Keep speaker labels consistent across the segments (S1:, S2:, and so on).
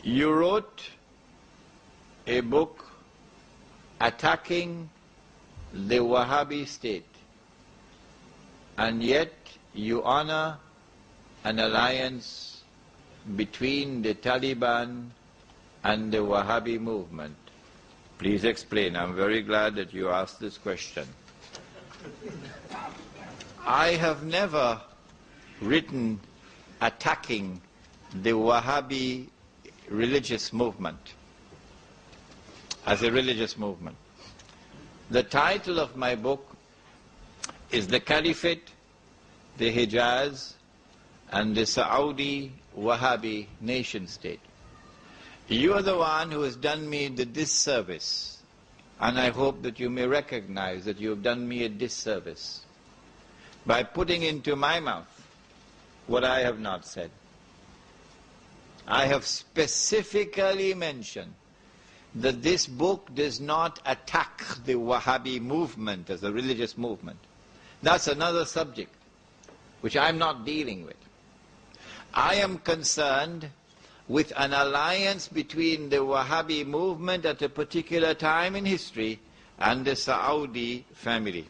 S1: You wrote a book attacking the Wahhabi state, and yet you honor an alliance between the Taliban and the Wahhabi movement. Please explain. I'm very glad that you asked this question. I have never written attacking the Wahhabi religious movement as a religious movement. The title of my book is The Caliphate, the Hijaz, and the Saudi Wahhabi nation state. You are the one who has done me the disservice, and I hope that you may recognize that you have done me a disservice by putting into my mouth what I have not said. I have specifically mentioned that this book does not attack the Wahhabi movement as a religious movement. That's another subject which I'm not dealing with. I am concerned with an alliance between the Wahhabi movement at a particular time in history and the Saudi family.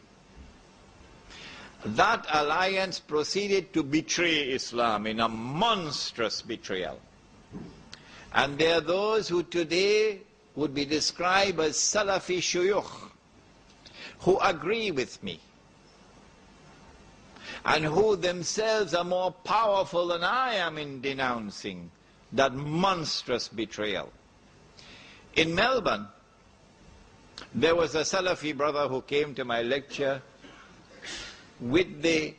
S1: That alliance proceeded to betray Islam in a monstrous betrayal. And there are those who today would be described as Salafi shuyukh, who agree with me, and who themselves are more powerful than I am in denouncing that monstrous betrayal. In Melbourne, there was a Salafi brother who came to my lecture with the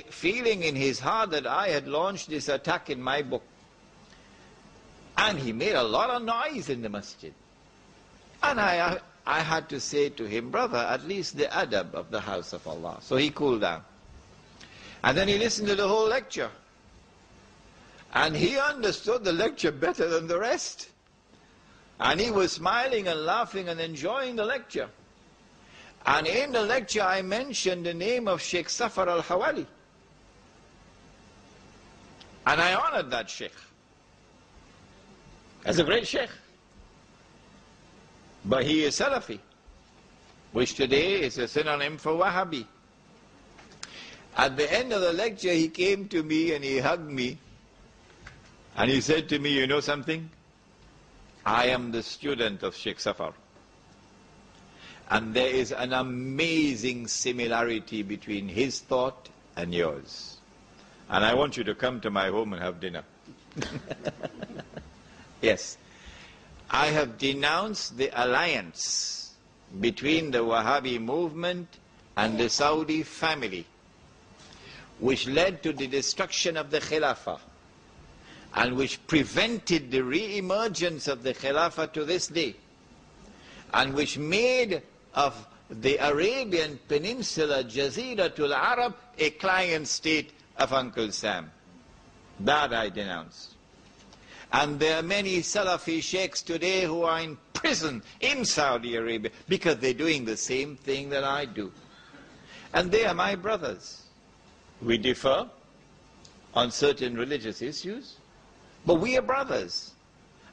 S1: feeling in his heart that I had launched this attack in my book. And he made a lot of noise in the masjid. And I had to say to him, brother, at least the adab of the house of Allah. So he cooled down. And then he listened to the whole lecture. And he understood the lecture better than the rest. And he was smiling and laughing and enjoying the lecture. And in the lecture I mentioned the name of Sheikh Safar al-Hawali. And I honored that Sheikh as a great Sheikh. But he is Salafi, which today is a synonym for Wahhabi. At the end of the lecture he came to me and he hugged me. And he said to me, you know something? I am the student of Sheikh Safar. And there is an amazing similarity between his thought and yours. And I want you to come to my home and have dinner. Yes. I have denounced the alliance between the Wahhabi movement and the Saudi family, which led to the destruction of the Khilafah, and which prevented the re-emergence of the Khilafah to this day, and which made of the Arabian Peninsula, Jaziratul Arab, a client state of Uncle Sam. That I denounce. And there are many Salafi sheikhs today who are in prison in Saudi Arabia because they're doing the same thing that I do. And they are my brothers. We differ on certain religious issues, but we are brothers.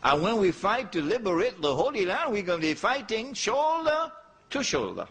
S1: And when we fight to liberate the Holy Land, we're going to be fighting shoulder to shoulder.